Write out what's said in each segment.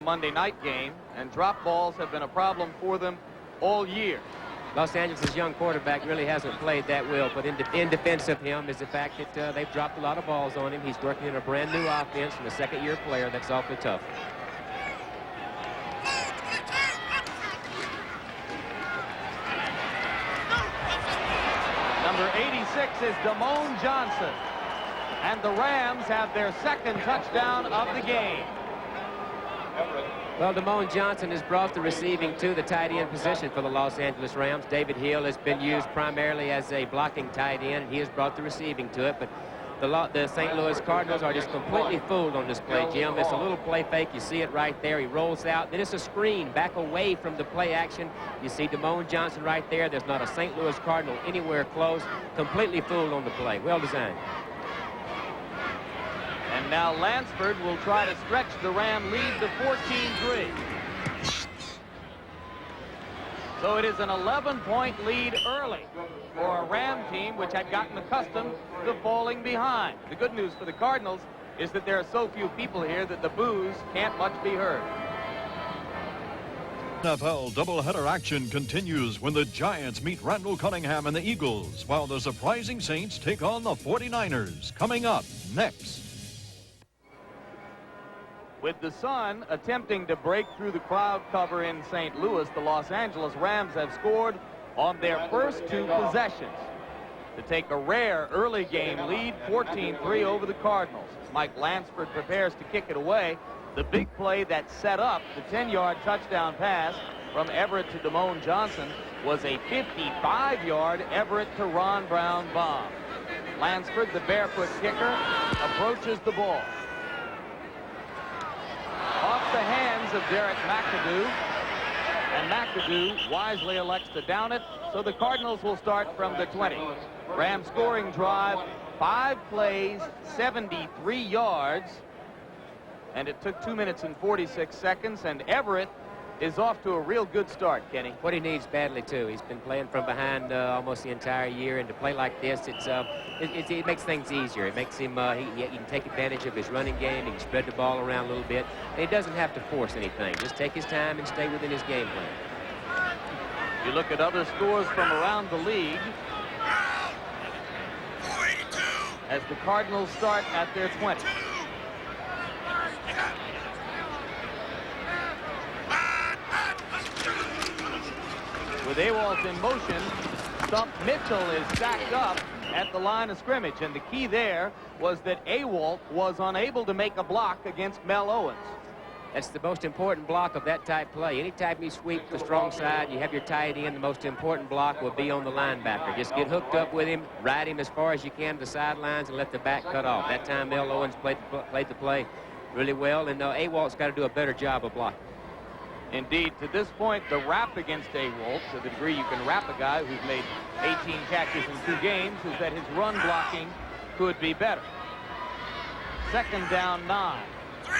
Monday night game, and drop balls have been a problem for them all year. Los Angeles' young quarterback really hasn't played that well, but in defense of him is the fact that they've dropped a lot of balls on him. He's working in a brand new offense and a second-year player. That's awfully tough. Number 86 is Damone Johnson. And the Rams have their second touchdown of the game. Well, Damone Johnson has brought the receiving to the tight end position for the Los Angeles Rams. David Hill has been used primarily as a blocking tight end, and he has brought the receiving to it. But the St. Louis Cardinals are just completely fooled on this play, Jim. It's a little play fake. You see it right there. He rolls out. Then it's a screen back away from the play action. You see Damone Johnson right there. There's not a St. Louis Cardinal anywhere close. Completely fooled on the play. Well designed. And now Lansford will try to stretch the Ram lead to 14-3. So it is an 11-point lead early for a Ram team which had gotten accustomed to falling behind. The good news for the Cardinals is that there are so few people here that the boos can't much be heard. NFL doubleheader action continues when the Giants meet Randall Cunningham and the Eagles, while the surprising Saints take on the 49ers. Coming up next. With the sun attempting to break through the cloud cover in St. Louis, the Los Angeles Rams have scored on their first two possessions to take a rare early game lead, 14-3 over the Cardinals. Mike Lansford prepares to kick it away. The big play that set up the 10-yard touchdown pass from Everett to Damone Johnson was a 55-yard Everett to Ron Brown bomb. Lansford, the barefoot kicker, approaches the ball. Off the hands of Derek McAdoo, and McAdoo wisely elects to down it, so the Cardinals will start from the 20. Ram scoring drive, 5 plays, 73 yards, and it took 2 minutes and 46 seconds, and Everett is off to a real good start, Kenny. What he needs badly, too. He's been playing from behind almost the entire year, and to play like this, it makes things easier. It makes him, he can take advantage of his running game. He can spread the ball around a little bit, and he doesn't have to force anything. Just take his time and stay within his game plan. You look at other scores from around the league as the Cardinals start at their 20. With Awalt in motion, Stump Mitchell is stacked up at the line of scrimmage, and the key there was that Awalt was unable to make a block against Mel Owens. That's the most important block of that type play. Anytime you sweep the strong side, you have your tight end, the most important block will be on the linebacker. Just get hooked up with him, ride him as far as you can to the sidelines, and let the back cut off. That time Mel Owens played the play really well, and Awalt's got to do a better job of blocking. Indeed, to this point, the rap against Awalt, to the degree you can rap a guy who's made 18 catches in 2 games, is that his run blocking could be better. Second down, 9. 3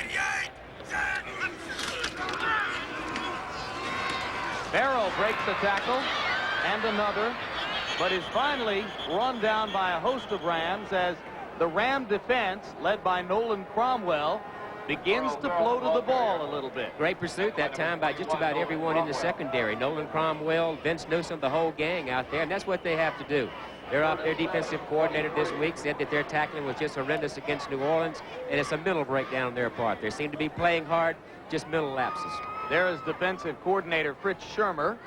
and 8. Barrow breaks a tackle, and another, but is finally run down by a host of Rams as the Ram defense, led by Nolan Cromwell, begins to flow to the ball a little bit. Great pursuit that time by just about everyone in the secondary. Nolan Cromwell, Vince Newsom, the whole gang out there, and that's what they have to do. Their defensive coordinator this week said that their tackling was just horrendous against New Orleans, and it's a mental breakdown on their part. They seem to be playing hard, just mental lapses. There is defensive coordinator Fritz Schirmer.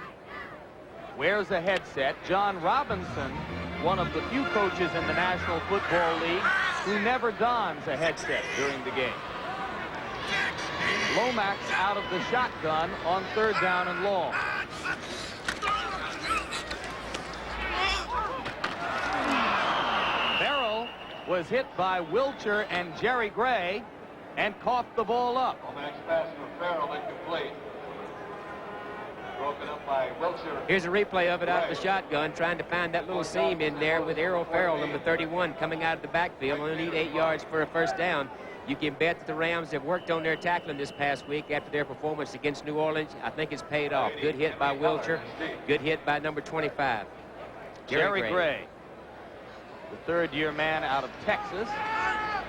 Wears a headset. John Robinson, one of the few coaches in the National Football League who never dons a headset during the game. Lomax out of the shotgun on 3rd down and long. Farrell was hit by Wilcher and Jerry Gray and coughed the ball up. Lomax pass from Farrell incomplete. Broken up by Wilcher. Here's a replay of it out of the shotgun, trying to find that little seam in there with Errol Farrell, number 31, coming out of the backfield. Only need 8 yards for a first down. You can bet that the Rams have worked on their tackling this past week after their performance against New Orleans. I think it's paid off. Good hit by Wilcher. Good hit by number 25. Jerry Gray, the 3rd-year man out of Texas.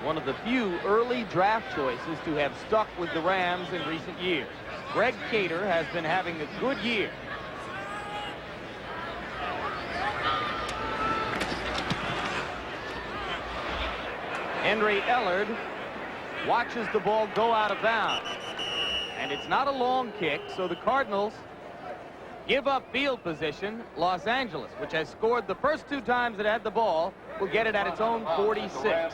one of the few early draft choices to have stuck with the Rams in recent years. Greg Cater has been having a good year. Henry Ellard watches the ball go out of bounds. And it's not a long kick, so the Cardinals give up field position. Los Angeles, which has scored the first 2 times it had the ball, will get it at its own 46.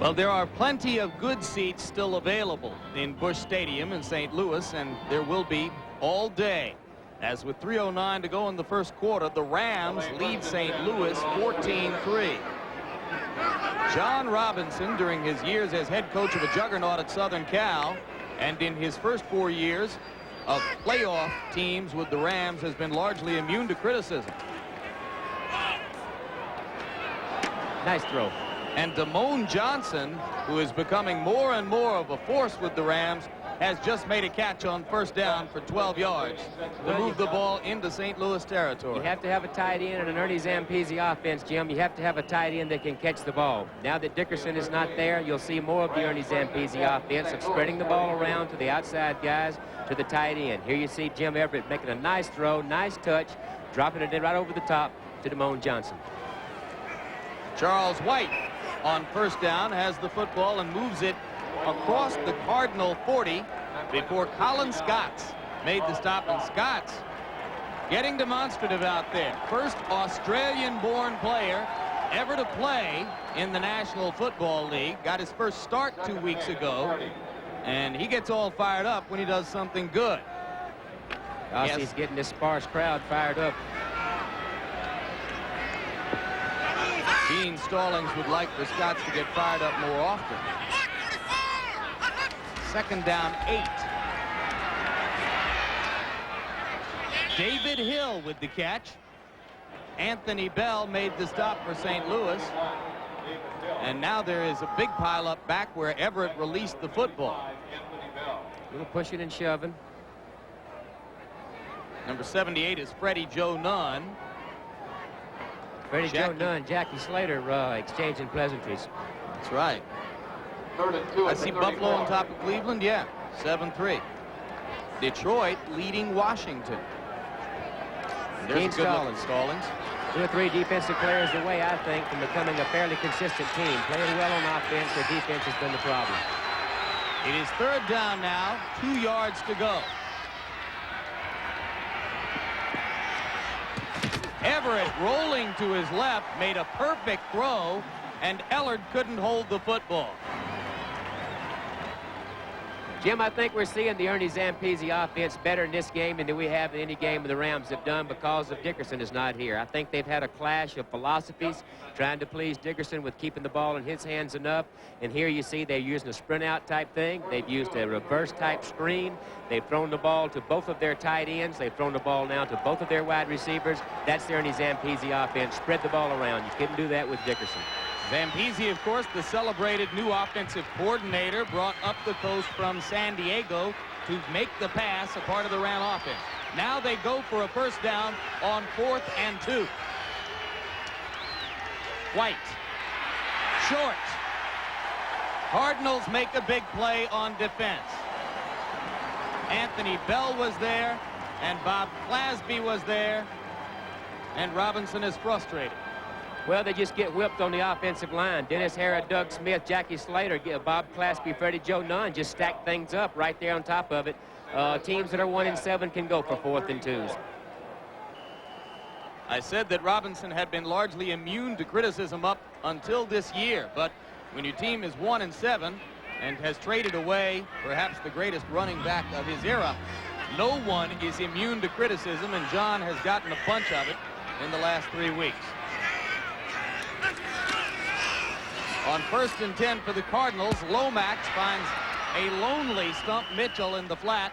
Well, there are plenty of good seats still available in Busch Stadium in St. Louis, and there will be all day. As with 3:09 to go in the first quarter, the Rams lead St. Louis 14-3. John Robinson, during his years as head coach of a juggernaut at Southern Cal, and in his first 4 years of playoff teams with the Rams, has been largely immune to criticism. Nice throw. And Damone Johnson, who is becoming more and more of a force with the Rams, has just made a catch on first down for 12 yards to move the ball into St. Louis territory. You have to have a tight end in an Ernie Zampese offense, Jim. You have to have a tight end that can catch the ball. Now that Dickerson is not there, you'll see more of the Ernie Zampese offense of spreading the ball around to the outside guys, to the tight end. Here you see Jim Everett making a nice throw, nice touch, dropping it right over the top to Damone Johnson. Charles White on first down has the football and moves it across the Cardinal 40 before Colin Scotts made the stop. And Scotts getting demonstrative out there. First Australian-born player ever to play in the National Football League. Got his first start 2 weeks ago, and he gets all fired up when he does something good. He's getting this sparse crowd fired up. Gene Stallings would like for Scotts to get fired up more often. Second down 8. David Hill with the catch. Anthony Bell made the stop for St. Louis. And now there is a big pileup back where Everett released the football. A little pushing and shoving. Number 78 is Freddie Joe Nunn. Freddie Joe Nunn, Jackie Slater exchanging pleasantries. That's right. I see Buffalo on top of Cleveland. Yeah, 7-3. Detroit leading Washington. There's a good look at Stallings. 2 or 3 defensive players away, I think, from becoming a fairly consistent team. Playing well on offense, their defense has been the problem. It is third down now, 2 yards to go. Everett rolling to his left, made a perfect throw, and Ellard couldn't hold the football. Jim, I think we're seeing the Ernie Zampese offense better in this game than we have in any game the Rams have done because of Dickerson is not here. I think they've had a clash of philosophies, trying to please Dickerson with keeping the ball in his hands enough. And here you see they're using a sprint out type thing. They've used a reverse type screen. They've thrown the ball to both of their tight ends. They've thrown the ball now to both of their wide receivers. That's the Ernie Zampese offense. Spread the ball around. You couldn't do that with Dickerson. Zampese, of course, the celebrated new offensive coordinator, brought up the coast from San Diego to make the pass a part of the Ram offense. Now they go for a first down on 4th and 2. White. Short. Cardinals make a big play on defense. Anthony Bell was there, and Bob Clasby was there, and Robinson is frustrated. Well, they just get whipped on the offensive line. Dennis Harrah, Doug Smith, Jackie Slater, Bob Clasby, Freddie Joe Nunn just stack things up right there on top of it. Teams that are 1-7 can go for 4th and 2s. I said that Robinson had been largely immune to criticism up until this year, but when your team is 1-7 and has traded away perhaps the greatest running back of his era, no one is immune to criticism, and John has gotten a bunch of it in the last 3 weeks. On 1st and 10 for the Cardinals, Lomax finds a lonely Stump Mitchell in the flat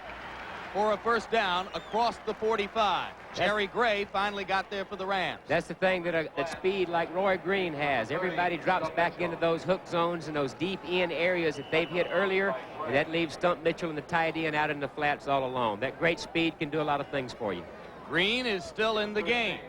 for a first down across the 45. Jerry Gray finally got there for the Rams. That's the thing that speed like Roy Green has. Everybody drops back into those hook zones and those deep end areas that they've hit earlier, and that leaves Stump Mitchell and the tight end out in the flats all alone. That great speed can do a lot of things for you. Green is still in the game.